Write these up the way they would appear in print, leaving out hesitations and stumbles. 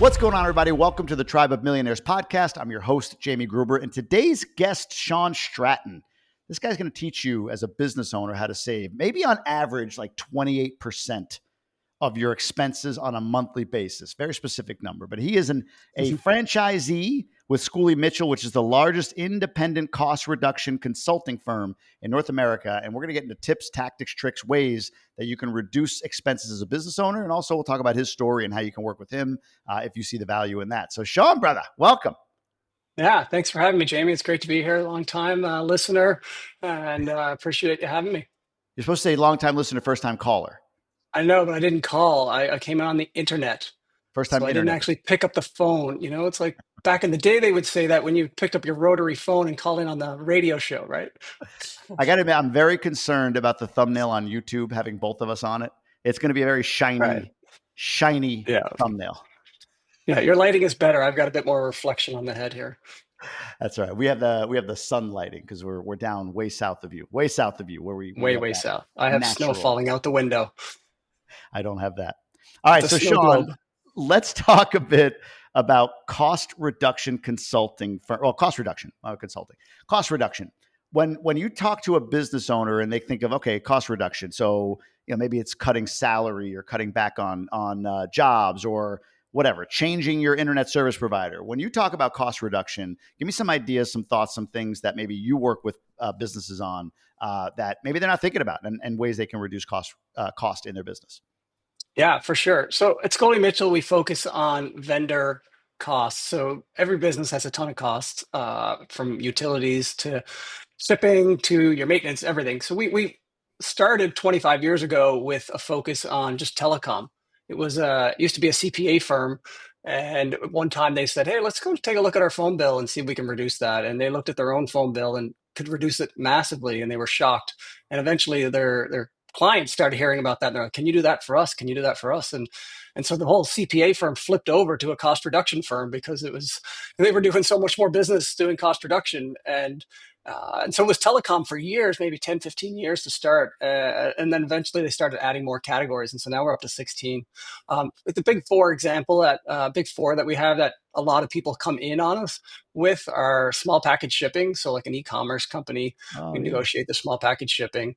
What's going on, everybody? Welcome to the Tribe of Millionaires podcast. I'm your host, Jamie Gruber, and today's guest, Shawn Stratton. This guy's going to teach you as a business owner how to save maybe on average like 28% of your expenses on a monthly basis. Very specific number, but he is a franchisee with Schooley Mitchell, which is the largest independent cost reduction consulting firm in North America. And we're going to get into tips, tactics, tricks, ways that you can reduce expenses as a business owner. And also we'll talk about his story and how you can work with him if you see the value in that. So Shawn, brother, welcome. Yeah, thanks for having me, Jamie. It's great to be here. Long time listener, and appreciate you having me. You're supposed to say long time listener, first time caller. I know, but I didn't call. I came in on the internet. First time so I internet. didn't actually pick up the phone. You know, it's like back in the day, they would say that when you picked up your rotary phone and called in on the radio show, right? I got to admit, I'm very concerned about the thumbnail on YouTube having both of us on it. It's going to be a very shiny thumbnail. Yeah, your lighting is better. I've got a bit more reflection on the head here. That's right. We have the sun lighting because we're down way south of you, where we way south. I have snow falling out the window. I don't have that. All right, so Shawn, let's talk a bit about cost reduction consulting. Cost reduction. When you talk to a business owner and they think of cost reduction, so maybe it's cutting salary or cutting back on jobs or whatever, changing your internet service provider. When you talk about cost reduction, give me some ideas, some thoughts, some things that maybe you work with businesses on that maybe they're not thinking about and ways they can reduce cost in their business. Yeah, for sure. So at Schooley Mitchell, we focus on vendor costs. So every business has a ton of costs, from utilities to shipping to your maintenance, everything. So we started 25 years ago with a focus on just telecom. It used to be a CPA firm. And one time they said, hey, let's go take a look at our phone bill and see if we can reduce that. And they looked at their own phone bill and could reduce it massively. And they were shocked. And eventually their clients started hearing about that. And they're like, can you do that for us? Can you do that for us? And so the whole CPA firm flipped over to a cost reduction firm because they were doing so much more business doing cost reduction. And so it was telecom for years, maybe 10, 15 years to start. And then eventually they started adding more categories. And so now we're up to 16. With the big four example, big four that we have that a lot of people come in on us with are small package shipping. So like an e-commerce company, we negotiate the small package shipping.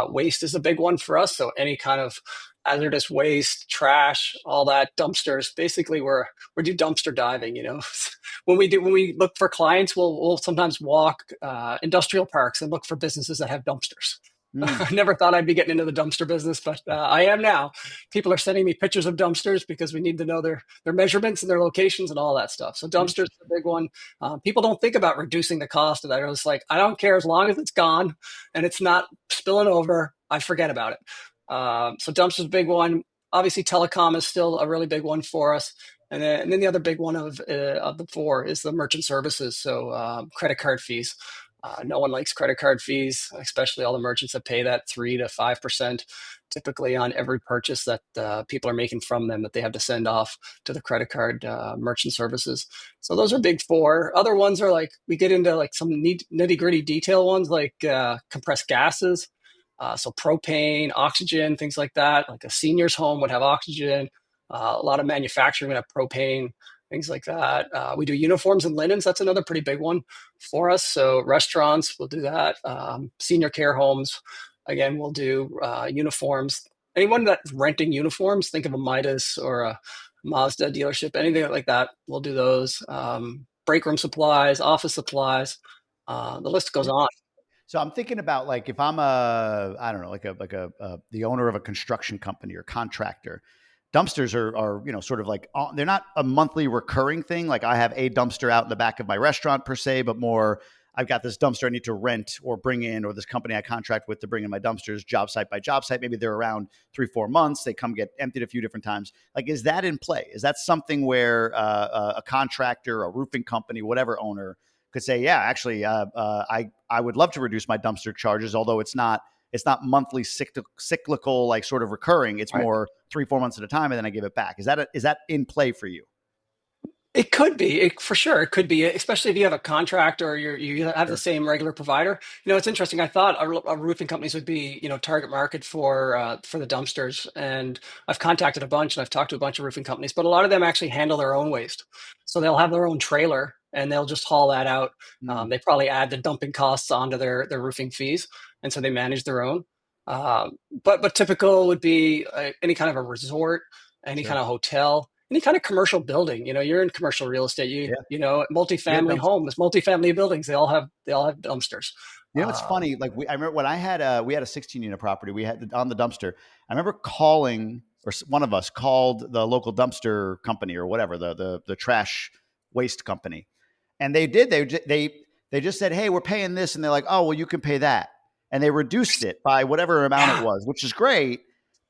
Waste is a big one for us. So any kind of hazardous waste, trash, all that, dumpsters. Basically, we do dumpster diving. When we look for clients, we'll sometimes walk industrial parks and look for businesses that have dumpsters. I never thought I'd be getting into the dumpster business, but I am now. People are sending me pictures of dumpsters because we need to know their measurements and their locations and all that stuff. So dumpsters is a big one. People don't think about reducing the cost of that. It's like, I don't care as long as it's gone and it's not spilling over. I forget about it. So dumpsters is a big one. Obviously, telecom is still a really big one for us. And then the other big one of the four is the merchant services. So credit card fees. No one likes credit card fees, especially all the merchants that pay that 3 to 5% typically on every purchase that people are making from them that they have to send off to the credit card merchant services. So those are big four. Other ones are like, we get into like some nitty gritty detail ones like compressed gases. So propane, oxygen, things like that. Like a senior's home would have oxygen. A lot of manufacturing would have propane, things like that. We do uniforms and linens. That's another pretty big one for us. So restaurants, we'll do that. Senior care homes, again, we'll do uniforms. Anyone that's renting uniforms, think of a Midas or a Mazda dealership, anything like that, we'll do those. Break room supplies, office supplies, the list goes on. So I'm thinking about like if I'm the owner of a construction company or contractor, dumpsters are sort of like they're not a monthly recurring thing. Like I have a dumpster out in the back of my restaurant per se, but more I've got this dumpster I need to rent or bring in, or this company I contract with to bring in my dumpsters job site by job site. Maybe they're around 3-4 months. They come get emptied a few different times. Like, is that in play? Is that something where a contractor, a roofing company, whatever owner could say, yeah, actually, I would love to reduce my dumpster charges, although it's not monthly cyclical, like sort of recurring. It's more 3-4 months at a time, and then I give it back. Is that in play for you? It could be, for sure. It could be, especially if you have a contract or you have the Sure. same regular provider. It's interesting. I thought our roofing companies would be, target market for the dumpsters. And I've contacted a bunch, and I've talked to a bunch of roofing companies, but a lot of them actually handle their own waste. So they'll have their own trailer and they'll just haul that out. Mm, They probably add the dumping costs onto their roofing fees, and so they manage their own. But typical would be any kind of a resort, any kind sure. of hotel, any kind of commercial building. You're in commercial real estate. Yeah. We have Multifamily dumpsters. homes, multifamily buildings. They all have dumpsters. It's Um, funny. Like I remember when we had a 16 unit property. We had on the dumpster. I remember calling, or one of us called the local dumpster company or whatever, the trash waste company, and they did. They just said, "Hey, we're paying this," and they're like, "Oh, well, you can pay that," and they reduced it by whatever amount it yeah, was, which is great.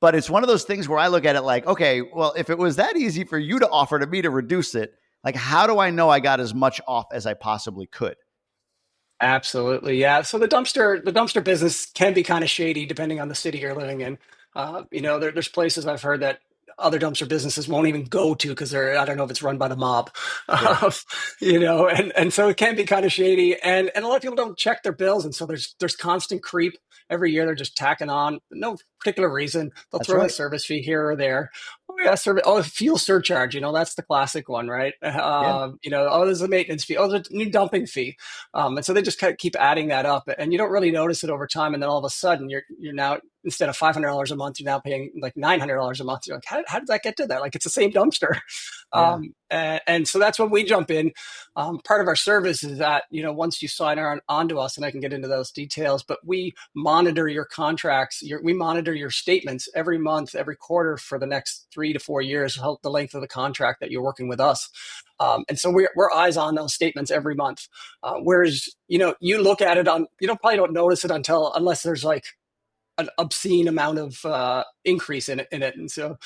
But it's one of those things where I look at it like, okay, well, if it was that easy for you to offer to me to reduce it, like, how do I know I got as much off as I possibly could? absolutely. Yeah. So the dumpster business can be kind of shady depending on the city you're living in. There's places I've heard that other dumpster businesses won't even go to because I don't know if it's run by the mob. Sure. Um, and so it can be kind of shady. And a lot of people don't check their bills. And so there's constant creep. Every year they're just tacking on, no particular reason. They'll That's throw in a right. service fee here or there. Oh yeah, fuel surcharge. That's the classic one, right? Yeah. Oh, there's a maintenance fee. Oh, there's a new dumping fee. And so they just kind of keep adding that up, and you don't really notice it over time. And then all of a sudden, you're now, instead of $500 a month, you're now paying like $900 a month. You're like, how did that get to that? Like, it's the same dumpster. Yeah. And so that's when we jump in. Part of our service is that, once you sign onto us, and I can get into those details, but we monitor your contracts. We monitor your statements every month, every quarter for the next 3 to 4 years, the length of the contract that you're working with us. And so we're eyes on those statements every month. Whereas, you look at it probably don't notice it unless there's like an obscene amount of increase in it. And so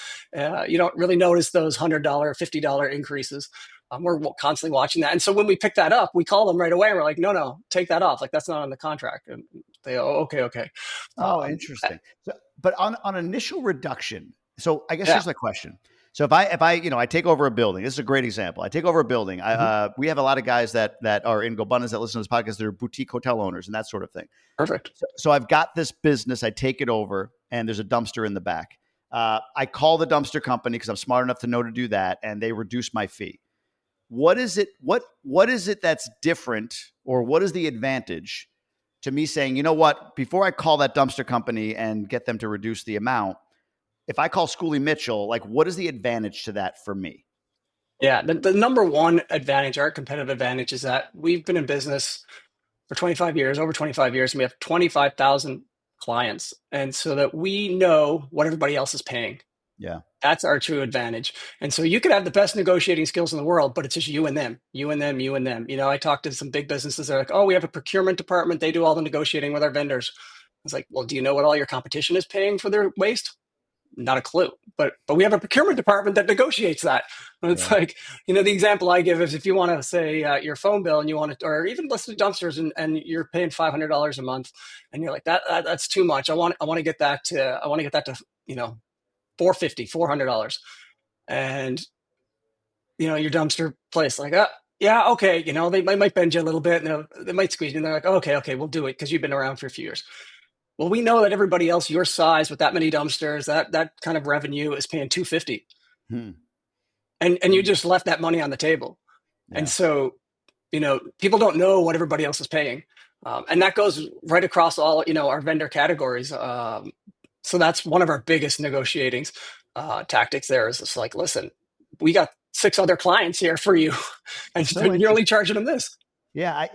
you don't really notice those $100, $50 increases. We're constantly watching that. And so when we pick that up, we call them right away. And we're like, no, take that off. Like, that's not on the contract. And they, oh, okay. Oh, Um, interesting. So, but on initial reduction, so I guess yeah. here's my question. So if I take over a building, this is a great example. I take over a building. Mhm. We have a lot of guys that are in GoBundance that listen to this podcast. They're boutique hotel owners and that sort of thing. Perfect. So I've got this business. I take it over, and there's a dumpster in the back. I call the dumpster company because I'm smart enough to know to do that, and they reduce my fee. What is it? What is it that's different, or what is the advantage to me saying, you know what, before I call that dumpster company and get them to reduce the amount, if I call Schooley Mitchell, like, what is the advantage to that for me? Yeah. The number one advantage, our competitive advantage, is that we've been in business for 25 years, over 25 years, and we have 25,000 clients. And so that we know what everybody else is paying. Yeah. That's our true advantage. And so you could have the best negotiating skills in the world, but it's just you and them, you and them, you and them. I talked to some big businesses. They're like, oh, we have a procurement department. They do all the negotiating with our vendors. It's like, well, do you know what all your competition is paying for their waste? Not a clue. But we have a procurement department that negotiates that. And it's Yeah. like, the example I give is, if you want to say your phone bill, and you want to, or even listen to dumpsters, and you're paying $500 a month, and you're like, that's too much. I want to get that to, 450, $400. And, your dumpster place, like, yeah, okay. They might bend you a little bit, and they might squeeze you. And they're like, okay, we'll do it because you've been around for a few years. Well, we know that everybody else your size with that many dumpsters, that kind of revenue, is paying 250, Hmm. and you just left that money on the table. And Yeah. so, people don't know what everybody else is paying. And that goes right across all, our vendor categories. So that's one of our biggest negotiating tactics there, is just like, listen, we got 6 other clients here for you, and It's so you're only interesting. charging them this. Yeah.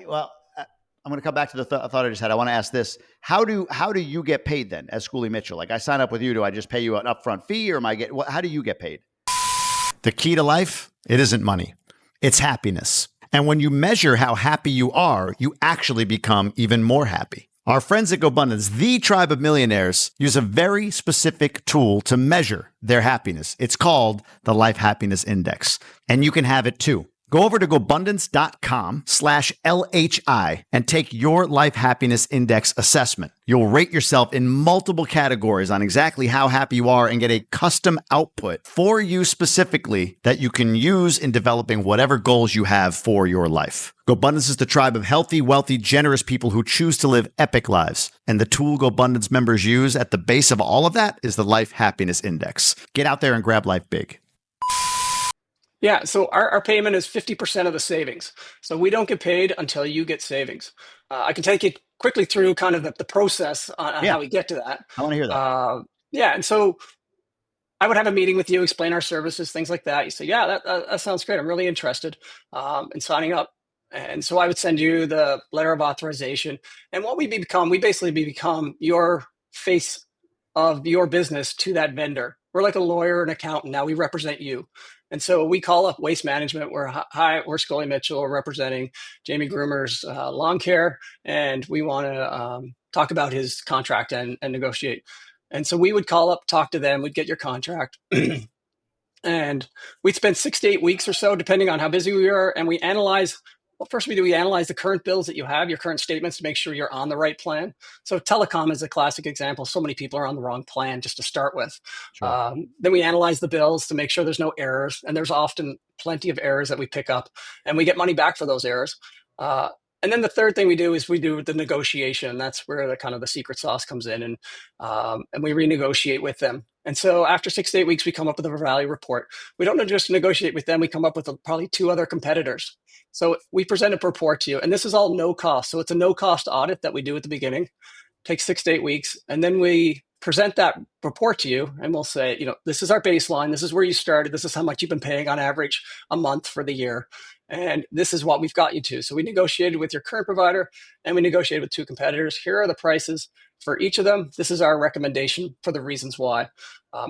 I'm going to come back to the thought I just had. I want to ask this: how do you get paid then as Schooley Mitchell? Like, I sign up with you. Do I just pay you an upfront fee, or am I get? How do you get paid? The key to life, it isn't money, it's happiness. And when you measure how happy you are, you actually become even more happy. Our friends at GoBundance, the Tribe of Millionaires, use a very specific tool to measure their happiness. It's called the Life Happiness Index. And you can have it too. Go over to GoBundance.com/LHI and take your Life Happiness Index assessment. You'll rate yourself in multiple categories on exactly how happy you are and get a custom output for you specifically that you can use in developing whatever goals you have for your life. GoBundance is the tribe of healthy, wealthy, generous people who choose to live epic lives. And the tool GoBundance members use at the base of all of that is the Life Happiness Index. Get out there and grab life big. Yeah, so our payment is 50% of the savings. So we don't get paid until you get savings. I can take you quickly through kind of the process on how we get to that. I want to hear that. Yeah, and so I would have a meeting with you, explain our services, things like that. You say, yeah, that sounds great. I'm really interested in signing up. And so I would send you the letter of authorization. And what we basically become your face of your business to that vendor. We're like a lawyer, an accountant. Now we represent you. And so we call up Waste Management. We're Scully Mitchell. We're representing Jamie Gruber's lawn care. And we want to talk about his contract and negotiate. And so we would call up, talk to them. We'd get your contract. And we'd spend 6 to 8 weeks or so, depending on how busy we are. And we analyze. Well, first we analyze the current bills that you have, your current statements, to make sure you're on the right plan. So telecom is a classic example. So many people are on the wrong plan just to start with. Sure. Then we analyze the bills to make sure there's no errors. And there's often plenty of errors that we pick up, and we get money back for those errors. And then the third thing we do is we do the negotiation. That's where the kind of the secret sauce comes in, and we renegotiate with them. And so after 6 to 8 weeks, we come up with a value report. We don't just negotiate with them. We come up with probably 2 other competitors. So we present a report to you, and this is all no cost. So it's a no cost audit that we do at the beginning. Takes 6 to 8 weeks, and then we present that report to you, and we'll say, this is our baseline. This is where you started. This is how much you've been paying on average a month for the year. And this is what we've got you to. So we negotiated with your current provider, and we negotiated with 2 competitors. Here are the prices for each of them. This is our recommendation for the reasons why.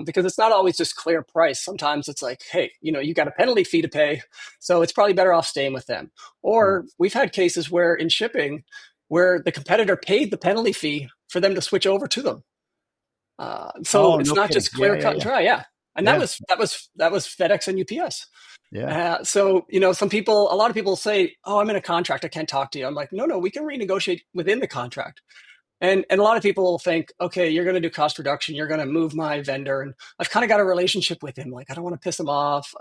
Because it's not always just clear price. Sometimes it's like, hey, you got a penalty fee to pay, so it's probably better off staying with them. Or we've had cases where in shipping, where the competitor paid the penalty fee for them to switch over to to it's no not kidding. just clear cut and dry. Yeah. And that was FedEx and UPS. Yeah. So, a lot of people say, oh, I'm in a contract, I can't talk to you. I'm like, no, we can renegotiate within the contract. And a lot of people will think, okay, you're going to do cost reduction. You're going to move my vendor. And I've kind of got a relationship with him. Like, I don't want to piss him off.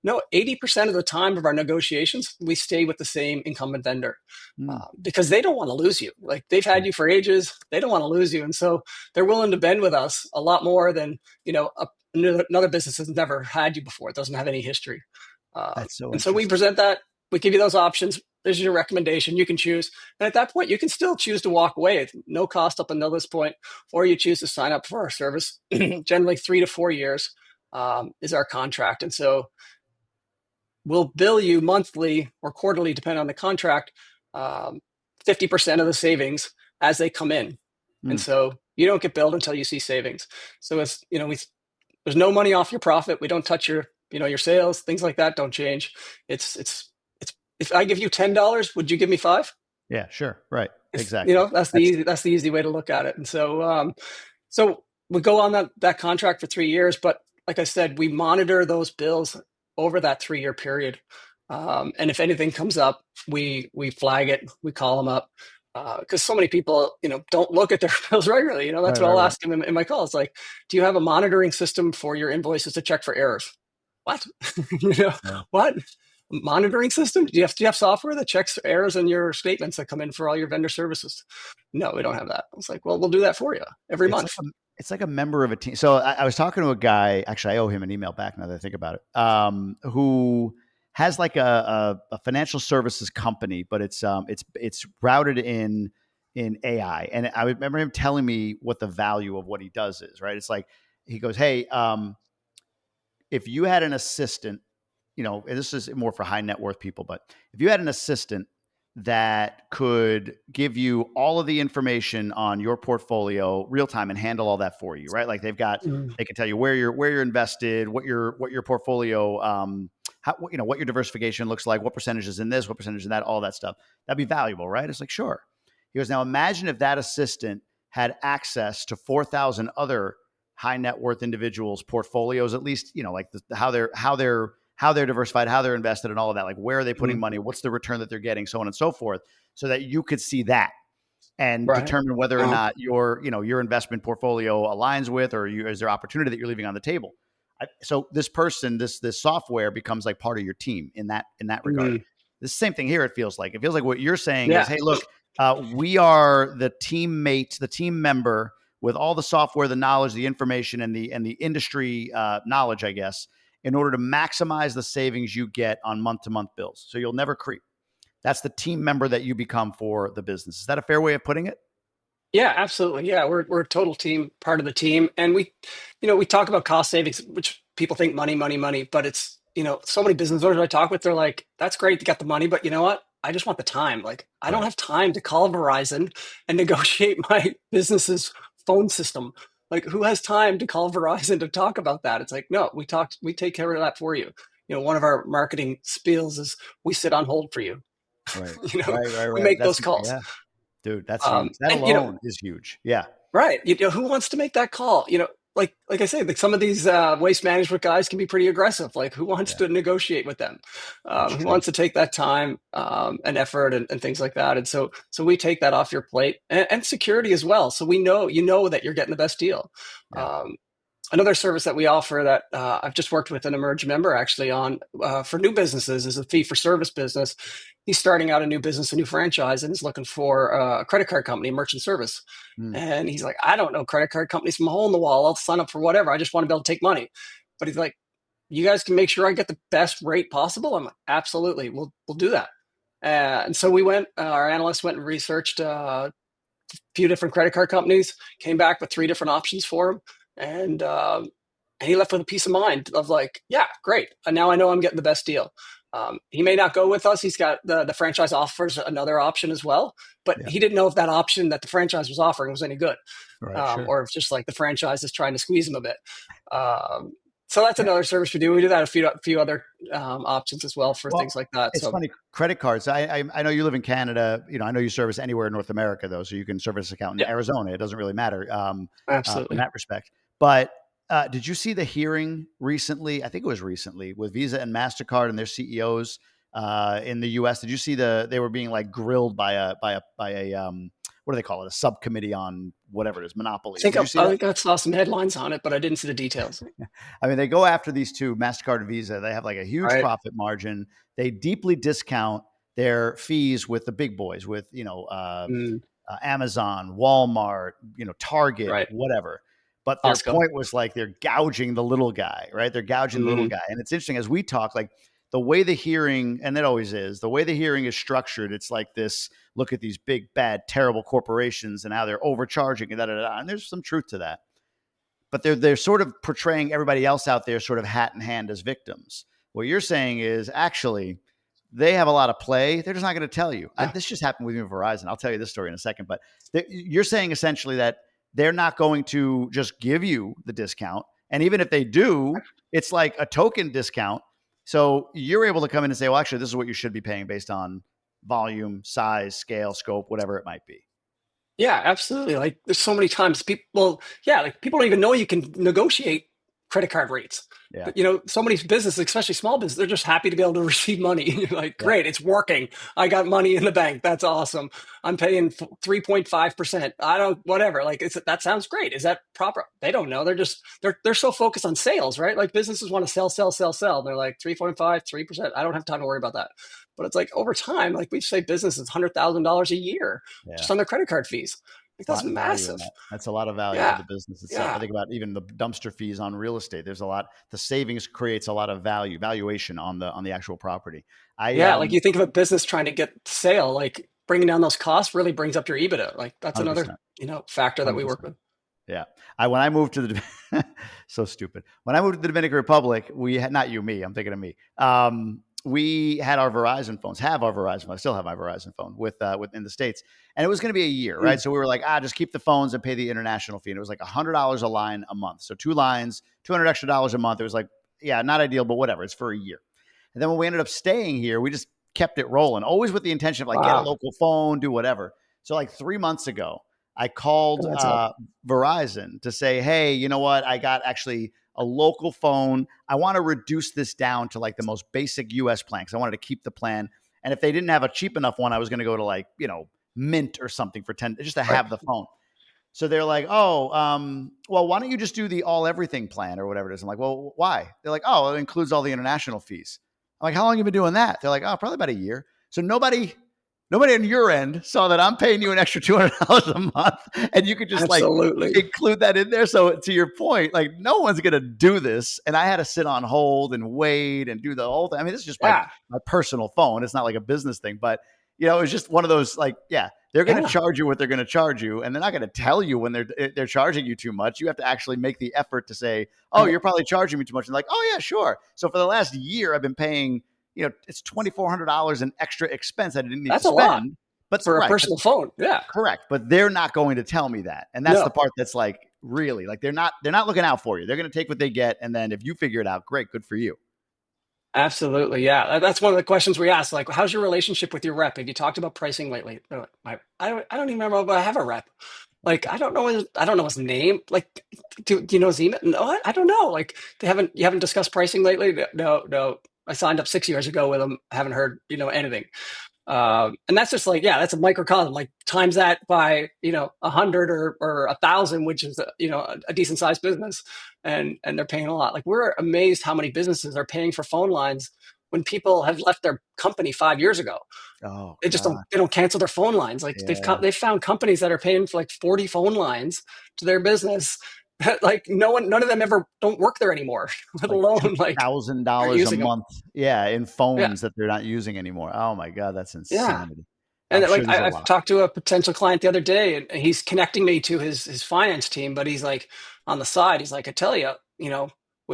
No, 80% of the time of our negotiations, we stay with the same incumbent vendor because they don't want to lose you. Like, they've had you for ages. They don't want to lose you. And so they're willing to bend with us a lot more than, another business has never had you before. It doesn't have any history. That's so and so we present that. We give you those options. There's your recommendation. You can choose. And at that point, you can still choose to walk away at no cost up until this point, or you choose to sign up for our service. Generally 3 to 4 years is our contract. And so we'll bill you monthly or quarterly, depending on the contract, 50% of the savings as they come in. And so you don't get billed until you see savings. So it's, there's no money off your profit. We don't touch your sales, things like that don't change. It's if I give you $10, would you give me $5? Yeah, sure. Right. Exactly. That's the easy way to look at it. And so, so we go on that contract for 3 years, but like I said, we monitor those bills over that 3-year period. And if anything comes up, we flag it, we call them up. Because so many people, don't look at their bills regularly. That's what I'll ask them in my calls. Like, do you have a monitoring system for your invoices to check for errors? What? What? Monitoring system? Do you have software that checks errors in your statements that come in for all your vendor services? No, we don't have that. I was like, well, we'll do that for you every month. It's like a member of a team. So I was talking to a guy, actually, I owe him an email back now that I think about it, who has like a financial services company, but it's routed in AI. And I remember him telling me what the value of what he does is, right? It's like, he goes, hey, if you had an assistant, and this is more for high net worth people, but if you had an assistant that could give you all of the information on your portfolio real time and handle all that for you, right? Like they can tell you where you're invested, what your portfolio, what your diversification looks like, what percentage is in this, what percentage in that, all that stuff. That'd be valuable, right? It's like, sure. He goes, now imagine if that assistant had access to 4,000 other high net worth individuals' portfolios, at least, like how they're how they're diversified, how they're invested, and all of that. Like, where are they putting money? What's the return that they're getting? So on and so forth, so that you could see that and Right. determine whether or not your investment portfolio aligns with, or is there opportunity that you're leaving on the table. So this person, this software becomes like part of your team in that regard. The same thing here. It feels like what you're saying is, hey, look, we are the teammate, the team member with all the software, the knowledge, the information, and the industry knowledge, I guess, in order to maximize the savings you get on month-to-month bills. So you'll never creep. That's the team member that you become for the business. Is that a fair way of putting it? Yeah, absolutely. Yeah, we're a total team, part of the team, and we talk about cost savings, which people think money, money, money, but it's so many business owners I talk with, they're like, "That's great to get the money, but you know what? I just want the time. Like, I don't have time to call Verizon and negotiate my business's phone system. Like, who has time to call Verizon to talk about that? It's like, no, we take care of that for you. One of our marketing spiels is we sit on hold for you. Right. We make those calls. Yeah. Dude, that's huge. That And alone is huge. Yeah. right. Who wants to make that call? Like I say, like some of these waste management guys can be pretty aggressive. Like, who wants to negotiate with them? Who wants to take that time and effort and things like that? And so we take that off your plate, and security as well. So we know that you're getting the best deal. Yeah. Another service that we offer that I've just worked with an Emerge member actually on for new businesses is a fee for service business. He's starting out a new business, a new franchise, and is looking for a credit card company, merchant service. And he's like, I don't know credit card companies from a hole in the wall. I'll sign up for whatever. I just want to be able to take money. But he's like, you guys can make sure I get the best rate possible. I'm like, absolutely. We'll do that. And so our analysts went and researched a few different credit card companies, came back with 3 different options for him. And he left with a peace of mind of like, yeah, great. And now I know I'm getting the best deal. He may not go with us. He's got the franchise offers another option as well, but he didn't know if that option that the franchise was offering was any good, or if just like the franchise is trying to squeeze him a bit. So that's another service we do. We do that a few other options as well for things like that. It's funny, credit cards. I know you live in Canada. I know you service anywhere in North America though, so you can service an account in Arizona. It doesn't really matter absolutely in that respect. But did you see the hearing recently? I think it was recently with Visa and MasterCard and their CEOs in the U.S. Did you see they were being like grilled by a what do they call it? A subcommittee on whatever it is, monopoly. I think I saw some headlines on it, but I didn't see the details. I mean, they go after these two, MasterCard and Visa. They have like a huge profit margin. They deeply discount their fees with the big boys, with Amazon, Walmart, Target, whatever. But their point was like they're gouging the little guy, right? They're gouging the little guy. And it's interesting as we talk, like the way the hearing, and it always is, the way the hearing is structured, it's like this, look at these big, bad, terrible corporations and how they're overcharging and and there's some truth to that. But they're sort of portraying everybody else out there sort of hat in hand as victims. What you're saying is actually they have a lot of play. They're just not going to tell you. This just happened with me with Verizon. I'll tell you this story in a second. But you're saying essentially that they're not going to just give you the discount. And even if they do, it's like a token discount. So you're able to come in and say, well, actually, this is what you should be paying based on volume, size, scale, scope, whatever it might be. Yeah, absolutely. Like there's so many times people don't even know you can negotiate credit card rates. Yeah. But, so many businesses, especially small business, they're just happy to be able to receive money. You're like, great, it's working. I got money in the bank. That's awesome. I'm paying 3.5%. Whatever. Like that sounds great. Is that proper? They don't know. They're so focused on sales, right? Like businesses want to sell. They're like 3.5, 3%. I don't have time to worry about that. But it's like over time, like we say businesses $100,000 a year just on their credit card fees. Like, that's massive. That's a lot of value for the business itself. I think about even the dumpster fees on real estate. There's a lot. The savings creates a lot of valuation on the actual property. Like you think of a business trying to get sale, like bringing down those costs really brings up your EBITDA. Like that's 100%. Another factor that 100%. We work with. Yeah. When I moved to the so stupid. When I moved to the Dominican Republic, we had not you, me. I'm thinking of me. We had our Verizon phones, I still have my Verizon phone within the States. And it was going to be a year, right? So we were like, just keep the phones and pay the international fee. And it was like $100 a line a month. So 2 lines, $200 extra a month. It was like, not ideal, but whatever. It's for a year. And then when we ended up staying here, we just kept it rolling, always with the intention of like, get a local phone, do whatever. So like 3 months ago, I called Verizon to say, hey, you know what? I got actually a local phone. I want to reduce this down to like the most basic US plan because I wanted to keep the plan. And if they didn't have a cheap enough one, I was going to go to like, Mint or something for 10 just to have the phone. So they're like, oh, well, why don't you just do the all everything plan or whatever it is? I'm like, well, why? They're like, oh, it includes all the international fees. I'm like, how long have you been doing that? They're like, oh, probably about a year. So nobody on your end saw that I'm paying you an extra $200 a month and you could just Absolutely. like include that in there. So to your point, like no one's going to do this. And I had to sit on hold and wait and do the whole thing. I mean, this is just my personal phone. It's not like a business thing, but it was just one of those like, they're going to charge you what they're going to charge you. And they're not going to tell you when they're charging you too much. You have to actually make the effort to say, oh, you're probably charging me too much. And like, oh yeah, sure. So for the last year, I've been paying, it's $2,400 in extra expense I didn't need to spend. That's a lot. But for a personal phone. Yeah. Correct. But they're not going to tell me that. And that's the part that's like, really, like they're not looking out for you. They're going to take what they get. And then if you figure it out, great, good for you. Absolutely. Yeah. That's one of the questions we ask. Like, how's your relationship with your rep? Have you talked about pricing lately? I don't even remember if I have a rep. Like, I don't know his name. Like, do you know his email? No, I don't know. Like, you haven't discussed pricing lately? No. I signed up 6 years ago with him. Haven't heard, anything. And that's just like, that's a microcosm, like times that by, 100 or 1,000, which is, a decent sized business and they're paying a lot. Like we're amazed how many businesses are paying for phone lines when people have left their company 5 years ago. Oh, they don't cancel their phone lines. Like they've found companies that are paying for like 40 phone lines to their business. Like none of them ever don't work there anymore, let alone like $1,000 a month. In phones that they're not using anymore. Oh my God, that's insanity. And I've talked to a potential client the other day and he's connecting me to his finance team, but he's like on the side, he's like, I tell you, we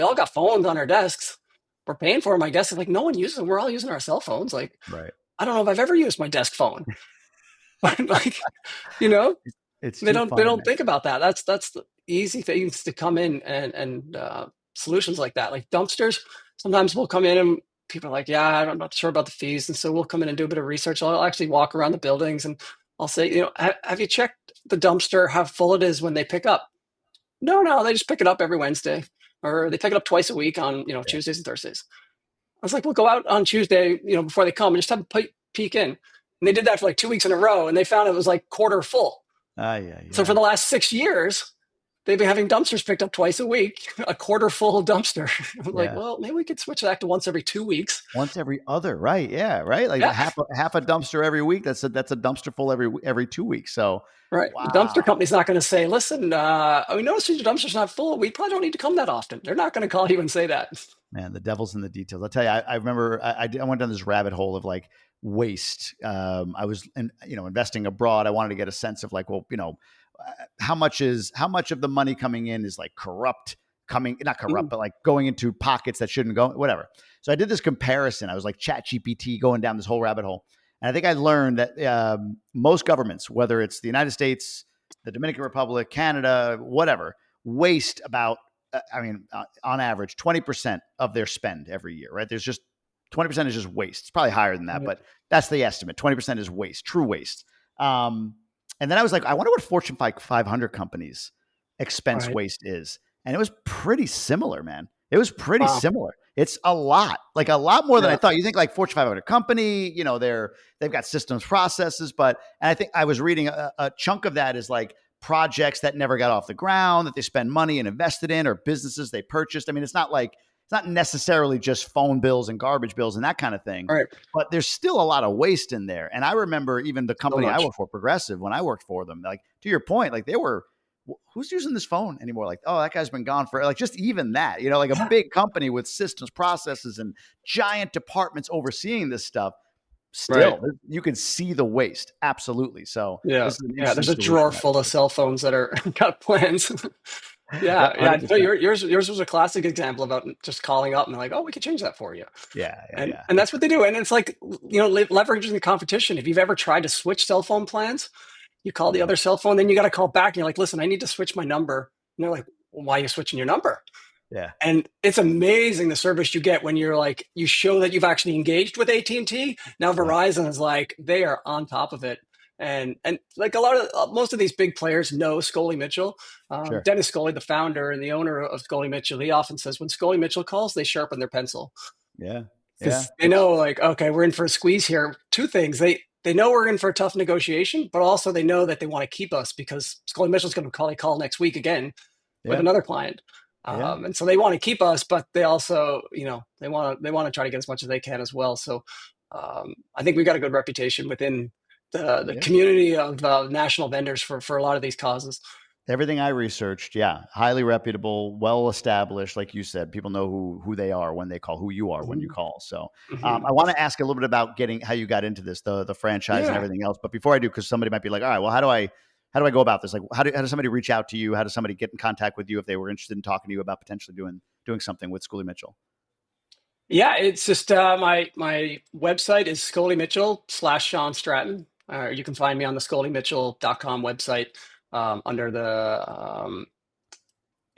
all got phones on our desks. We're paying for them. I guess it's like no one uses them. We're all using our cell phones. Like, right. I don't know if I've ever used my desk phone, but like, they don't think about that. That's the easy things to come in and solutions like that, like dumpsters. Sometimes we'll come in and people are like, I'm not sure about the fees. And so we'll come in and do a bit of research. I'll actually walk around the buildings and I'll say, have you checked the dumpster, how full it is when they pick up? No, they just pick it up every Wednesday or they pick it up twice a week on, Tuesdays and Thursdays. I was like, we'll go out on Tuesday, before they come and just have a peek in. And they did that for like 2 weeks in a row and they found it was like quarter full. So for the last 6 years, they've been having dumpsters picked up twice a week, a quarter full dumpster. I'm like, well, maybe we could switch that to once every 2 weeks. Once every other, right? Yeah, right. Like half a dumpster every week. That's a dumpster full every 2 weeks. So right, wow. The dumpster company's not going to say, listen, we noticed your dumpster's not full. We probably don't need to come that often. They're not going to call you and say that. Man, the devil's in the details. I'll tell you. I remember I went down this rabbit hole of like waste. I was investing abroad. I wanted to get a sense of like, well, how much of the money coming in is like not corrupt, but like going into pockets that shouldn't go, whatever. So I did this comparison. I was like ChatGPT going down this whole rabbit hole. And I think I learned that most governments, whether it's the United States, the Dominican Republic, Canada, whatever, waste about, on average, 20% of their spend every year, right? There's just 20% is just waste. It's probably higher than that, but that's the estimate. 20% is waste, true waste. And then I was like, I wonder what Fortune 500 companies expense waste is. And it was pretty similar, man. It was pretty similar. It's a lot more than I thought. You think like Fortune 500 company, they've got systems, processes, and I think I was reading a chunk of that is like projects that never got off the ground that they spend money and invested in, or businesses they purchased. I mean, it's not necessarily just phone bills and garbage bills and that kind of thing, right? But there's still a lot of waste in there. And I remember even the company I worked for, Progressive, when I worked for them, like to your point, like they were, who's using this phone anymore? Like, oh, that guy's been gone for like just even that, like a big company with systems, processes, and giant departments overseeing this stuff. Still, you can see the waste. Absolutely. So there's a drawer full of cell phones that are got plans. Yeah. So yours was a classic example about just calling up and like, oh, we could change that for you. And that's what they do. And it's like, leveraging the competition. If you've ever tried to switch cell phone plans, you call the other cell phone, then you got to call back and you're like, listen, I need to switch my number. And they're like, well, why are you switching your number? Yeah. And it's amazing the service you get when you're like, you show that you've actually engaged with AT&T. Now Verizon is like, they are on top of it. And like a lot of most of these big players know Scully Mitchell. Sure. Dennis Scully, the founder and the owner of Scully Mitchell, he often says when Scully Mitchell calls, they sharpen their pencil. Yeah. Yeah. Because they know, like, okay, we're in for a squeeze here. Two things. They know we're in for a tough negotiation, but also they know that they want to keep us because Scully Mitchell's going to call next week again with another client. And so they want to keep us, but they also, they want to try to get as much as they can as well. So I think we've got a good reputation within the community of national vendors for a lot of these causes. Everything I researched, highly reputable, well established. Like you said, people know who they are when they call, who you are when you call. So I want to ask a little bit about how you got into this, the franchise and everything else. But before I do, because somebody might be like, all right, well, how do I go about this? Like, how does somebody reach out to you? How does somebody get in contact with you if they were interested in talking to you about potentially doing something with Scully Mitchell? Yeah, it's just my website is Scully Mitchell /Shawn Stratton. You can find me on the ScullyMitchell.com website under the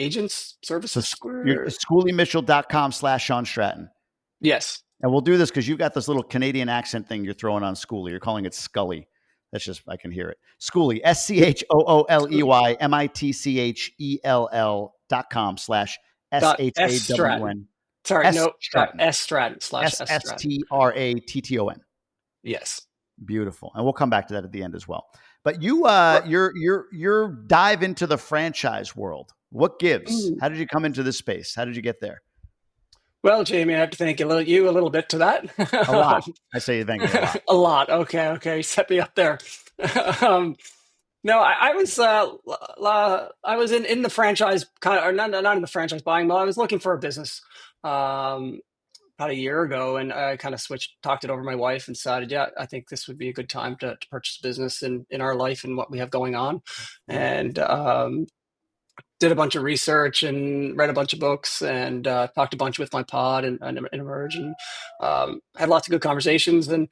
agents services. So ScullyMitchell.com /Shawn Stratton. Yes. And we'll do this because you've got this little Canadian accent thing you're throwing on Scully. You're calling it Scully. That's just, I can hear it. Scully, SCHOOLEYMITCHELL.com /SHAWN. Sorry, S no, Stratton. S Stratton /SSTratton. SSTRATTON. Yes. Beautiful. And we'll come back to that at the end as well. But your dive into the franchise world, what gives? How did you come into this space? How did you get there? Well, Jamie, I have to thank you a little bit to that. A lot. I say thank you a lot. A lot. Okay. Set me up there. No, I was in the franchise or not in the franchise buying, but I was looking for a business about a year ago, and I kind of talked it over my wife and decided, I think this would be a good time to purchase a business in our life and what we have going on. And did a bunch of research and read a bunch of books and talked a bunch with my pod and Emerge, and had lots of good conversations, and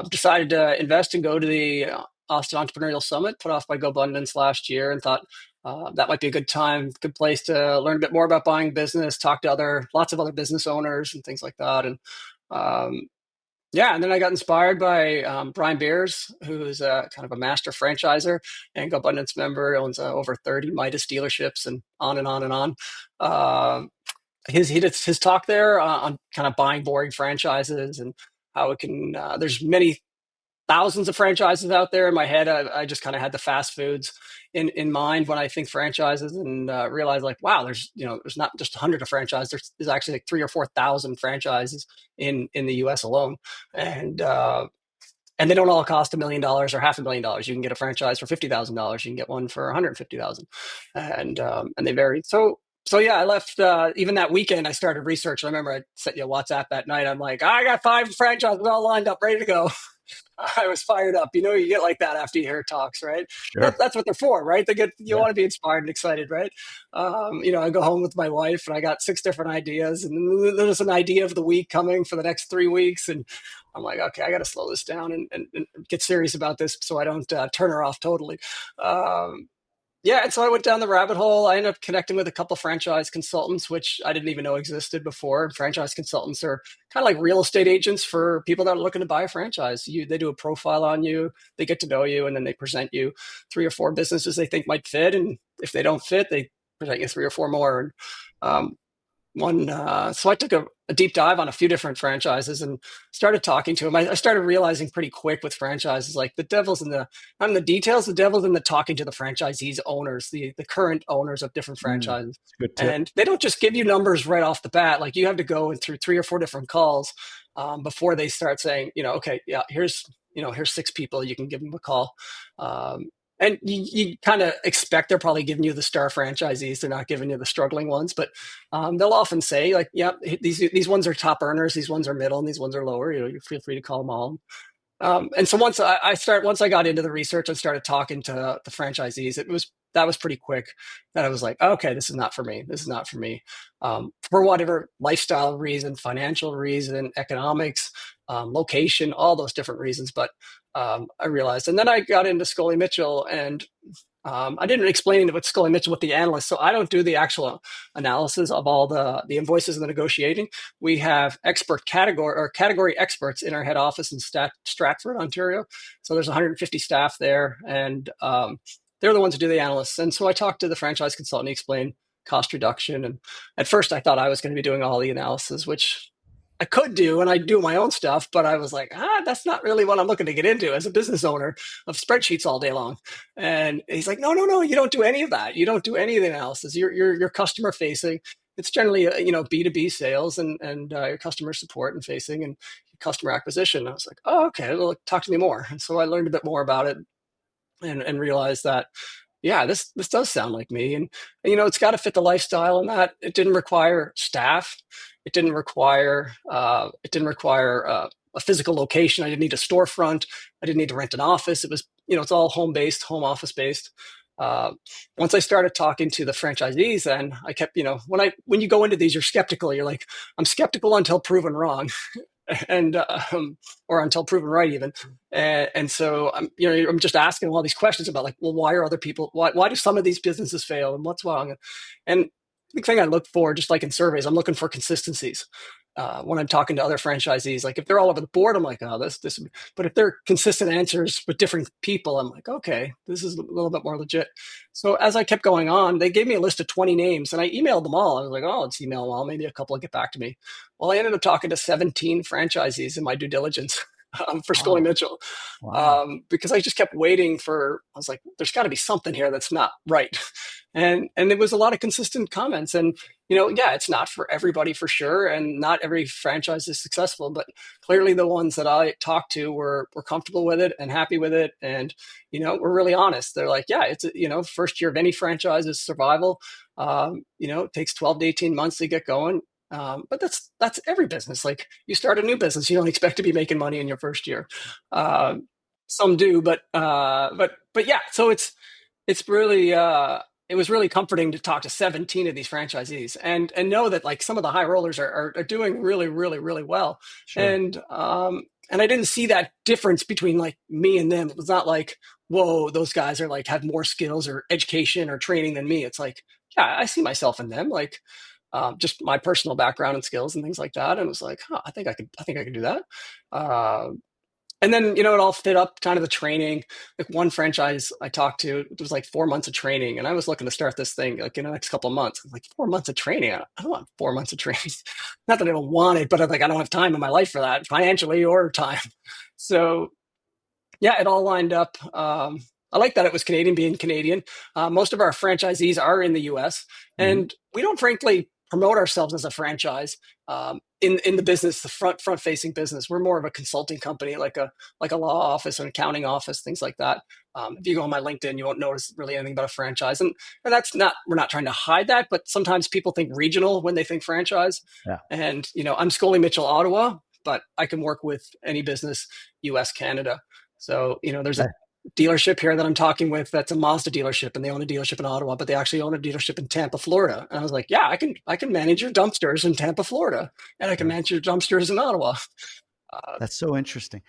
decided to invest and go to the Austin Entrepreneurial Summit put off by GoBundance last year, and thought that might be a good place to learn a bit more about buying business, talk to lots of other business owners and things like that. And and then I got inspired by Brian Beers, who's kind of a master franchiser and GoBundance member, owns over 30 Midas dealerships, and on and on and on. His talk there on kind of buying boring franchises and how it can. There's many thousands of franchises out there. In my head, I just kind of had the fast foods in mind when I think franchises, and realized, like, wow, there's not just 100 of franchises. There's actually like 3,000 or 4,000 franchises in the U.S. alone, and they don't all cost $1 million or $500,000. You can get a franchise for $50,000. You can get one for $150,000, and they vary. So I left. Even that weekend, I started research. I remember I sent you a WhatsApp that night. I'm like, I got 5 franchises all lined up, ready to go. I was fired up. You get like that after you hear talks, right? Sure. That's what they're for, right? You want to be inspired and excited, right? I go home with my wife and I got 6 different ideas, and there's an idea of the week coming for the next 3 weeks, and I'm like, okay, I got to slow this down and get serious about this so I don't turn her off totally. And so I went down the rabbit hole. I ended up connecting with a couple of franchise consultants, which I didn't even know existed before. Franchise consultants are kind of like real estate agents for people that are looking to buy a franchise. They do a profile on you, they get to know you, and then they present you 3 or 4 businesses they think might fit. And if they don't fit, they present you 3 or 4 more. And so I took a deep dive on a few different franchises and started talking to them. I started realizing pretty quick with franchises, like the devil's not in the details, the devil's in the talking to the franchisees owners, the current owners of different franchises. And they don't just give you numbers right off the bat. Like, you have to go through 3 or 4 different calls before they start saying, okay, yeah, here's 6 people, you can give them a call. And you kind of expect they're probably giving you the star franchisees. They're not giving you the struggling ones, but they'll often say, like, yeah, these ones are top earners, these ones are middle, and these ones are lower. You feel free to call them all. And so once I got into the research and started talking to the franchisees, it was that was pretty quick. That I was like, okay, this is not for me. This is not for me. For whatever lifestyle reason, financial reason, economics, location, all those different reasons. But I realized, and then I got into Scully Mitchell, and I didn't explain what Scully Mitchell with the analyst, so I don't do the actual analysis of all the invoices and the negotiating. We have category experts in our head office in Stratford, Ontario. So there's 150 staff there, and they're the ones who do the analysts. And so I talked to the franchise consultant, he explained cost reduction. And at first I thought I was going to be doing all the analysis, which I could do, and I do my own stuff, but I was like, that's not really what I'm looking to get into as a business owner of spreadsheets all day long. And he's like, no, you don't do any of that. You don't do any of the analysis. You're customer facing. It's generally, B2B sales and your customer support and facing and customer acquisition. I was like, oh, okay, well, talk to me more. And so I learned a bit more about it and realized that, yeah, this does sound like me. And it's got to fit the lifestyle, and that it didn't require staff. It didn't require a physical location. I didn't need a storefront. I didn't need to rent an office. It was, it's all home-based, home office-based. Once I started talking to the franchisees, then I kept, when you go into these, you're skeptical. You're like, I'm skeptical until proven wrong. And or until proven right even, and so I'm just asking all these questions about like, well, why are other people, why do some of these businesses fail, and what's wrong? And the thing I look for, just like in surveys, I'm looking for consistencies. When I'm talking to other franchisees, like if they're all over the board, I'm like, oh, this, but if they're consistent answers with different people, I'm like, okay, this is a little bit more legit. So as I kept going on, they gave me a list of 20 names, and I emailed them all. I was like, oh, let's email them all. Maybe a couple will get back to me. Well, I ended up talking to 17 franchisees in my due diligence for Scully Mitchell. Wow. Because I just kept waiting I was like, there's got to be something here that's not right. And there was a lot of consistent comments. And, it's not for everybody for sure. And not every franchise is successful, but clearly the ones that I talked to were comfortable with it and happy with it. And, we're really honest. They're like, yeah, it's, first year of any franchise is survival. It takes 12 to 18 months to get going. But that's every business. Like, you start a new business, you don't expect to be making money in your first year. Some do, but yeah. So it's really it was really comforting to talk to 17 of these franchisees and know that like some of the high rollers are doing really, really, really well. Sure. And I didn't see that difference between like me and them. It was not like, whoa, those guys are like have more skills or education or training than me. It's like, yeah, I see myself in them. Like, just my personal background and skills and things like that. And it was like, I think I could do that. And then, it all fit up kind of the training. Like one franchise I talked to, it was like 4 months of training. And I was looking to start this thing like in the next couple of months. I'm like, 4 months of training? I don't want 4 months of training. Not that I don't want it, but I'm like, I don't have time in my life for that, financially or time. So yeah, it all lined up. I like that it was Canadian, being Canadian. Most of our franchisees are in the US, and we don't frankly promote ourselves as a franchise in the business, the front facing business. We're more of a consulting company, like a law office or an accounting office, things like that. If you go on my LinkedIn, you won't notice really anything about a franchise, and that's not, we're not trying to hide that, but sometimes people think regional when they think franchise. Yeah. And I'm Scully Mitchell, Ottawa, but I can work with any business, US, Canada. So there's a dealership here that I'm talking with that's a Mazda dealership, and they own a dealership in Ottawa, but they actually own a dealership in Tampa, Florida. And I was like, yeah, I can manage your dumpsters in Tampa, Florida, and I can manage your dumpsters in Ottawa. That's so interesting.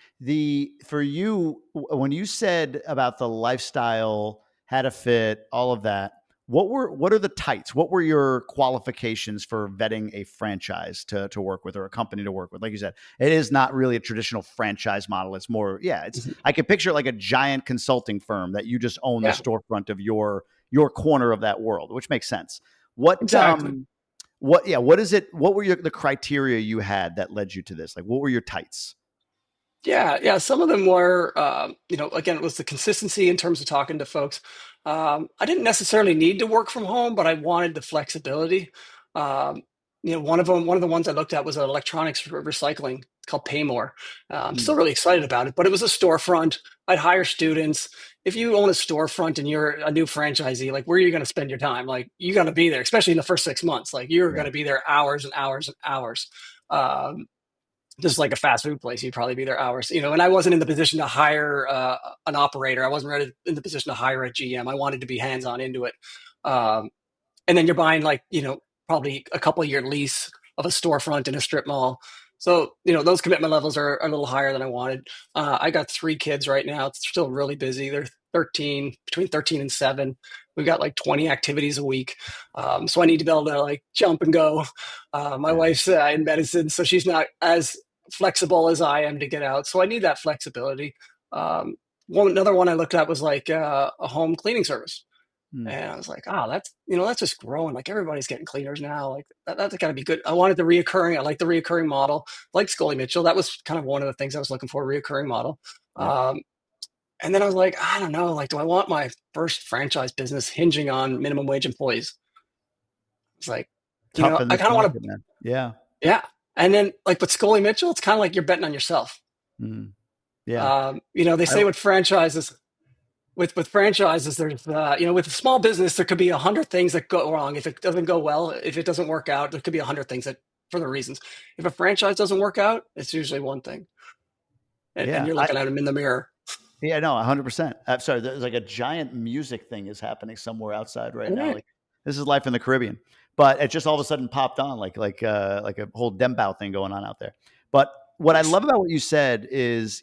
For you, when you said about the lifestyle, how to fit, all of that, what are the tights? What were your qualifications for vetting a franchise to work with, or a company to work with? Like you said, it is not really a traditional franchise model. It's more, I can picture it like a giant consulting firm that you just own the storefront of your corner of that world, which makes sense. Exactly. What is it? What were the criteria you had that led you to this? Like, what were your tights? Yeah. Some of them were, again, it was the consistency in terms of talking to folks. I didn't necessarily need to work from home, but I wanted the flexibility. One of the ones I looked at was electronics recycling. It's called Paymore. I'm still really excited about it, but it was a storefront. I'd hire students. If you own a storefront and you're a new franchisee, like, where are you going to spend your time? Like, you got to be there, especially in the first 6 months. Like, you're going to be there hours and hours and hours. just like a fast food place, you'd probably be there hours, and I wasn't in the position to hire an operator. I wasn't ready in the position to hire a GM. I wanted to be hands-on into it. Um, and then you're buying like, probably a couple of year lease of a storefront in a strip mall. So, those commitment levels are a little higher than I wanted. I got 3 kids right now. It's still really busy. They're between 13 and 7. We've got like 20 activities a week. So I need to be able to like jump and go. My wife's in medicine, so she's not as flexible as I am to get out. So I need that flexibility. Another one I looked at was like a home cleaning service. And I was like, that's just growing. Like everybody's getting cleaners now. Like that's got to be good. I wanted the reoccurring. I like the reoccurring model. Like Scully Mitchell. That was kind of one of the things I was looking for, reoccurring model. And then I was like, I don't know. Like, do I want my first franchise business hinging on minimum wage employees? It's like, I kind of want to. Yeah. Yeah. And then like with Scully Mitchell, it's kind of like you're betting on yourself. Yeah. They say with franchises. With franchises, there's, with a small business, there could be 100 things that go wrong. If it doesn't go well, if it doesn't work out, there could be 100 things that for the reasons. If a franchise doesn't work out, it's usually one thing. And you're looking at them in the mirror. Yeah, no, 100%. I'm sorry. There's like a giant music thing is happening somewhere outside right now. Like this is life in the Caribbean, but it just all of a sudden popped on like a whole dembow thing going on out there. But what I love about what you said is,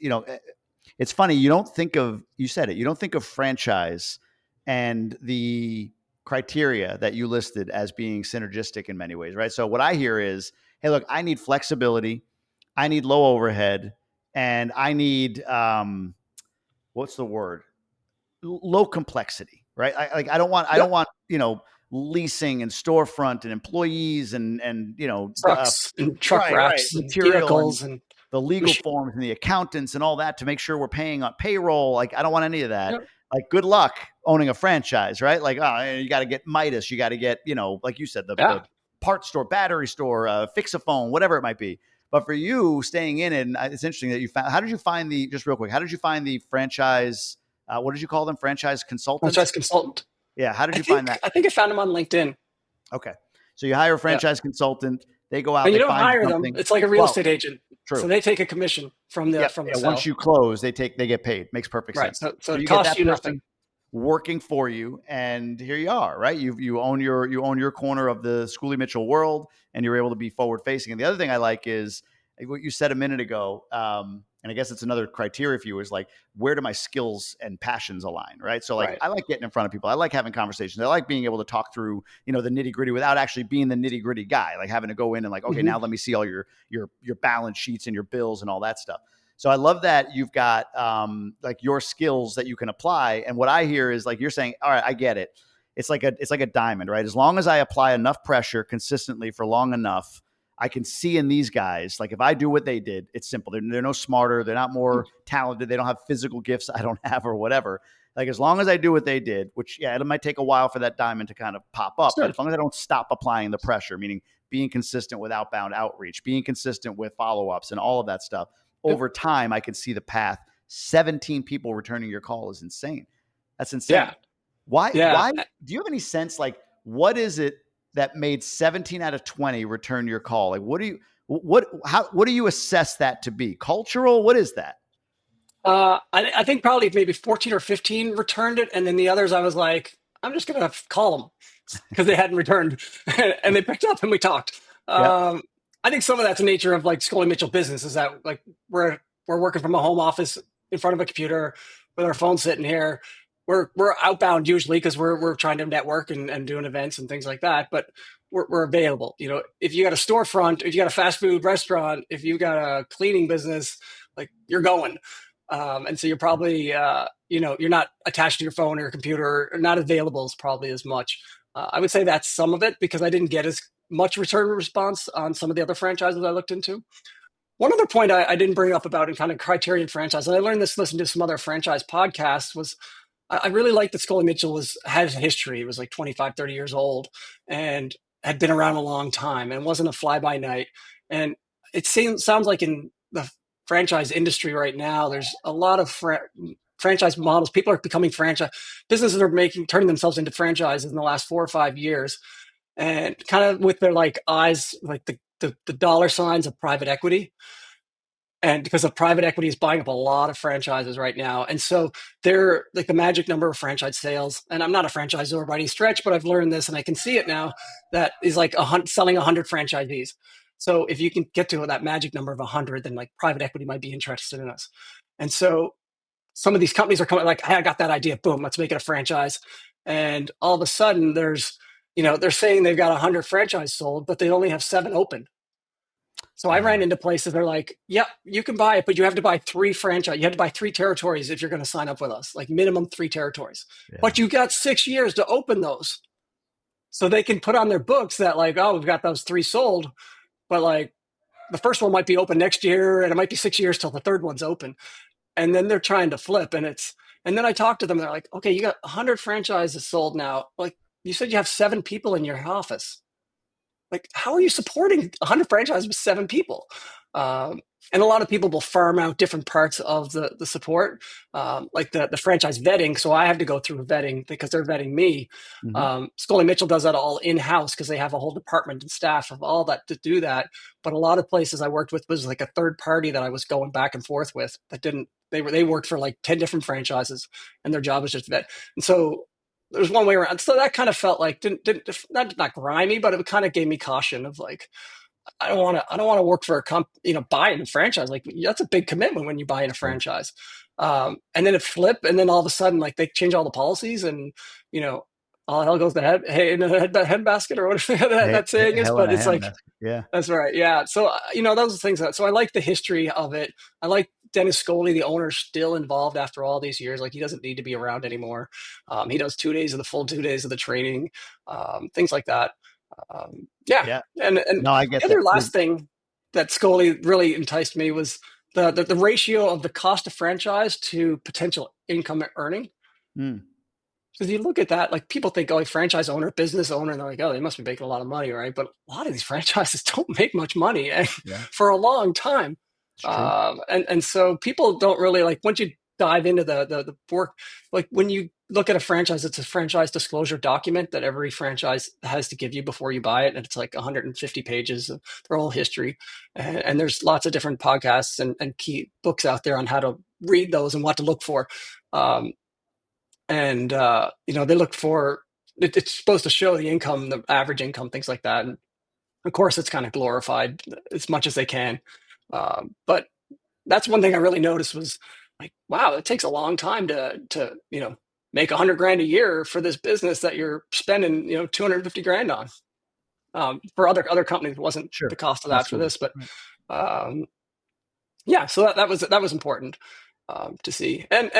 it's funny. You don't think of franchise and the criteria that you listed as being synergistic in many ways, right? So what I hear is, hey, look, I need flexibility, I need low overhead, and I need what's the word? Low complexity, right? I don't want leasing and storefront and employees and trucks and truck racks and vehicles and the legal forms and the accountants and all that to make sure we're paying on payroll. Like, I don't want any of that. Yep. Like, good luck owning a franchise, right? Like, you got to get Midas. You got to get, like you said, the parts store, battery store, fix-a-phone, whatever it might be. But for you staying in it, and it's interesting that you found, how did you find just real quick, how did you find the franchise, what did you call them? Franchise consultant? Franchise consultant. Yeah. How did you find that? I think I found them on LinkedIn. Okay. So you hire a franchise consultant. They go out. And you don't hire them. It's like a real estate agent. True. So they take a commission from the sale. Once you close, they get paid. Makes perfect sense. So it costs you nothing. Working for you, and here you are, right? You own your corner of the Scully Mitchell world, and you're able to be forward facing. And the other thing I like is what you said a minute ago. And I guess it's another criteria for you is like, where do my skills and passions align, right? So like, I like getting in front of people. I like having conversations. I like being able to talk through, the nitty gritty without actually being the nitty gritty guy, like having to go in and like, okay, now let me see all your balance sheets and your bills and all that stuff. So I love that you've got like your skills that you can apply. And what I hear is like, you're saying, all right, I get it. It's like a diamond, right? As long as I apply enough pressure consistently for long enough, I can see in these guys, like if I do what they did, it's simple. They're no smarter. They're not more talented. They don't have physical gifts I don't have or whatever. Like as long as I do what they did, which it might take a while for that diamond to kind of pop up, but as long as I don't stop applying the pressure, meaning being consistent with outbound outreach, being consistent with follow-ups and all of that stuff, over time, I can see the path. 17 people returning your call is insane. That's insane. Yeah. Why do you have any sense, like, what is it that made 17 out of 20 return your call? Like, what do you assess that to be? Cultural? What is that? I think probably maybe 14 or 15 returned it. And then the others, I was like, I'm just going to call them because they hadn't returned and they picked up and we talked. Yep. I think some of that's the nature of like Scully Mitchell business is that like we're working from a home office in front of a computer with our phone sitting here. We're outbound usually because we're trying to network and doing events and things like that. But we're available. If you got a storefront, if you got a fast food restaurant, if you got a cleaning business, like you're going. And so you're probably you're not attached to your phone or your computer, or not available as probably as much. I would say that's some of it because I didn't get as much return response on some of the other franchises I looked into. One other point I didn't bring up about in kind of criterion franchise, and I learned this listening to some other franchise podcasts, was I really liked that Scully Mitchell had a history. It was like 25, 30 years old and had been around a long time and wasn't a fly-by-night. And it sounds like in the franchise industry right now, there's a lot of franchise models. People are becoming franchise. Businesses are turning themselves into franchises in the last 4 or 5 years. And kind of with their like eyes, like the dollar signs of private equity. And because of private equity is buying up a lot of franchises right now. And so they're like the magic number of franchise sales. And I'm not a franchisor by any stretch, but I've learned this and I can see it now that is like selling 100 franchisees. So if you can get to that magic number of 100, then like private equity might be interested in us. And so some of these companies are coming like, hey, I got that idea. Boom, let's make it a franchise. And all of a sudden there's, they're saying they've got 100 franchise sold, but they only have 7 open. So I ran into places they're like, yep, you can buy it, but you have to buy 3 franchise. You have to buy 3 territories if you're going to sign up with us, like minimum 3 territories. Yeah. But you got 6 years to open those. So they can put on their books that like, oh, we've got those 3 sold, but like the first one might be open next year and it might be 6 years till the third one's open. And then they're trying to flip and then I talk to them. They're like, okay, you got 100 franchises sold now. Like you said, you have 7 people in your office. Like, how are you supporting 100 franchises with 7 people? And a lot of people will farm out different parts of the support, like the franchise vetting. So I have to go through vetting because they're vetting me. Mm-hmm. Scully Mitchell does that all in-house because they have a whole department and staff of all that to do that. But a lot of places I worked with was like a third party that I was going back and forth with that didn't. They worked for like 10 different franchises, and their job was just vet. And so there's one way around. So that kind of felt like not grimy, but it kind of gave me caution of like, I don't want to work for a buying a franchise. Like that's a big commitment when you buy in a franchise. And then it flip, and then all of a sudden, like they change all the policies, and all hell goes to head basket or whatever that saying is. But it's like, yeah, that's right. Yeah. So those are things so I like the history of it. I like Dennis Scully, the owner, still involved after all these years. Like he doesn't need to be around anymore. He does 2 days of the full 2 days of the training, things like that. Yeah. And no, I get the other last thing that Scully really enticed me was the ratio of the cost of franchise to potential income earning. Because you look at that, like people think, oh, franchise owner, business owner, and they're like, oh, they must be making a lot of money, right? But a lot of these franchises don't make much money for a long time. And so people don't really like, once you dive into the work, like when you look at a franchise, it's a franchise disclosure document that every franchise has to give you before you buy it. And it's like 150 pages of their whole history. And there's lots of different podcasts and key books out there on how to read those and what to look for. They look for, it's supposed to show the income, the average income, things like that. And of course, it's kind of glorified as much as they can. But that's one thing I really noticed was like, wow, it takes a long time to make $100,000 a year for this business that you're spending, $250,000 on. For other companies, it wasn't the cost of that. Absolutely. For this, but so that was important to see, and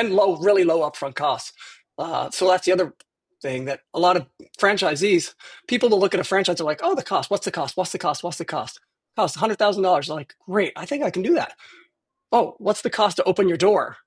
really low upfront costs. So that's the other thing that a lot of franchisees, people will look at a franchise, they're like, oh, the cost, what's the cost? What's the cost? What's the cost? Cost $100,000. Like, great, I think I can do that. Oh, what's the cost to open your door?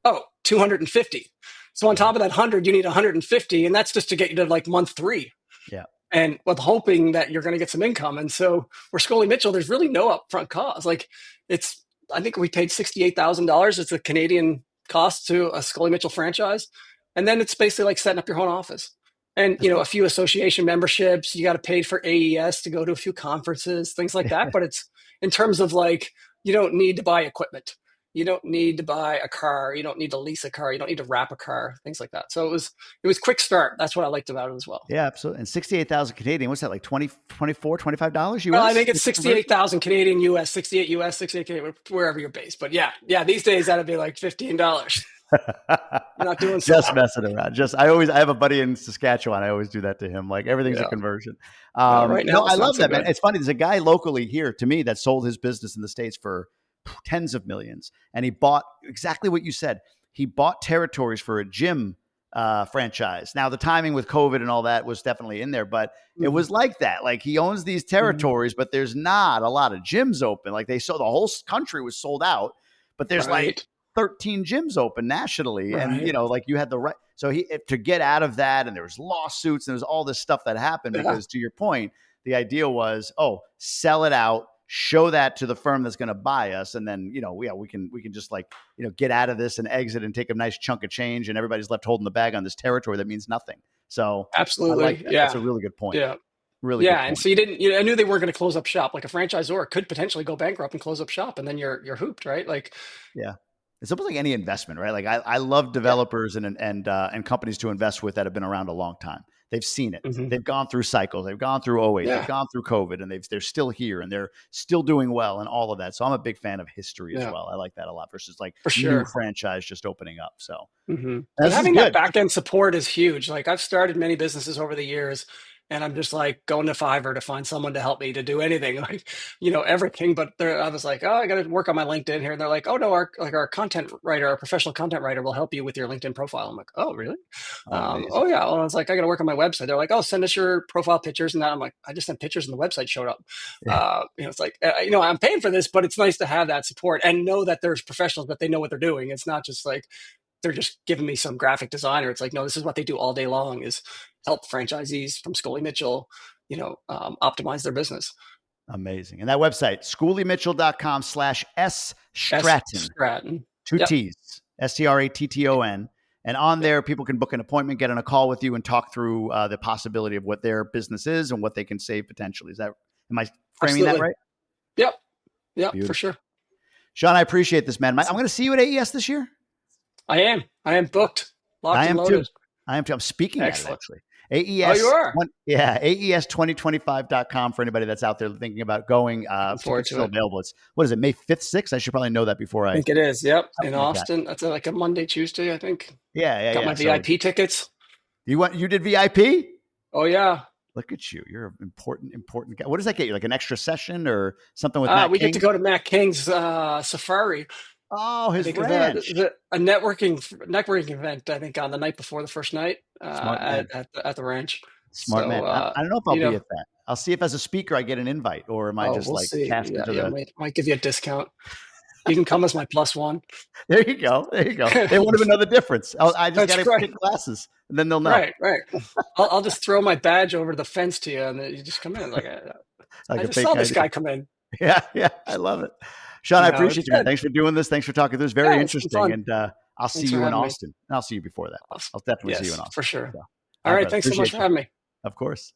Oh, 250. So on top of that 100, you need 150, and that's just to get you to like month 3. Yeah. And with hoping that you're going to get some income. And so for Scully Mitchell, there's really no upfront cost. Like I think we paid $68,000. It's a Canadian cost to a Scully Mitchell franchise. And then it's basically like setting up your own office. And, a few association memberships, you got to pay for AES to go to a few conferences, things like that. But it's in terms of like, you don't need to buy equipment. You don't need to buy a car. You don't need to lease a car. You don't need to wrap a car, things like that. So it was quick start. That's what I liked about it as well. Yeah, absolutely. And 68,000 Canadian, what's that, like $24, $25 US? Well, I think it's 68,000 Canadian US, 68 US, 68 Canadian, wherever you're based. But yeah, these days that'd be like $15. You're not doing so. Just messing around. I have a buddy in Saskatchewan. I always do that to him. Like everything's a conversion. Right now, I love that, man. It's funny. There's a guy locally here to me that sold his business in the States for tens of millions. And he bought exactly what you said. He bought territories for a gym franchise. Now the timing with COVID and all that was definitely in there, but it was like that. Like he owns these territories, but there's not a lot of gyms open. Like the whole country was sold out, but there's like 13 gyms open nationally. Right. And like you had the right. So to get out of that, and there was lawsuits and there was all this stuff that happened because to your point, the idea was, sell it out, show that to the firm that's going to buy us. And then, we can just get out of this and exit and take a nice chunk of change. And everybody's left holding the bag on this territory that means nothing. So absolutely. That's a really good point. Yeah. Really good And point. so I knew they weren't going to close up shop. Like a franchisor could potentially go bankrupt and close up shop, and then you're hooped, right? Like, Yeah. It's almost like any investment, right? Like I love yeah. developers and companies to invest with that have been around a long time. They've seen it. Hmm. They've gone through cycles. They've gone through '08. They've Yeah. gone through COVID, and they're still here and they're still doing well and all of that. So I'm a big fan of history as Yeah. well. I like that a lot versus like For new sure. franchise just opening up. So And this is having that good. back end support is huge. Like I've started many businesses over the years, and I'm just like going to Fiverr to find someone to help me to do anything, like everything. But I was like, oh, I got to work on my LinkedIn here, and they're like, oh no, our content writer, our professional content writer, will help you with your LinkedIn profile. I'm like, oh really? Amazing. Oh yeah. Well, I was like, I got to work on my website. They're like, oh, send us your profile pictures and that. I'm like, I just sent pictures and the website showed up. Yeah. It's like, I'm paying for this, but it's nice to have that support and know that there's professionals, but they know what they're doing. It's not just like they're just giving me some graphic designer. It's like, no, this is what they do all day long, is help franchisees from Scully Mitchell, optimize their business. Amazing. And that website, ScullyMitchell.com/S-Stratton. Stratton. Two Yep. T's, Stratton. And on there, people can book an appointment, get on a call with you, and talk through the possibility of what their business is and what they can save potentially. Am I framing that right? Yep. Beautiful. For sure. Shawn, I appreciate this, man. I'm going to see you at AES this year. I am booked, locked and loaded. I am too. I'm speaking at it, actually. AES. Oh, you are? AES2025.com for anybody that's out there thinking about going. It's still available. What is it, May 5th, 6th? I should probably know that before I think it is. Yep. In like Austin. That's like a Monday, Tuesday, I think. Yeah. Got my VIP tickets. You did VIP? Oh, yeah. Look at you. You're an important guy. What does that get you? Like an extra session or something with Matt King? We get to go to Matt King's safari. Oh, his ranch. A networking event, I think, on the night before the first night at the ranch. Smart man. I don't know if I'll be at that. I'll see if as a speaker I get an invite, or am I just cast into the... Might give you a discount. You can come as my +1. There you go. They won't even know the difference. I just got to get glasses, and then they'll know. Right. I'll just throw my badge over the fence to you, and then you just come in. I just saw this guy come in. Yeah. I love it. Shawn, I appreciate you, man. Thanks for doing this. Thanks for talking. This is very interesting. And I'll see you in Austin. I'll see you before that. Awesome. I'll definitely see you in Austin. For sure. So, all right. Thanks so much for having me. Of course.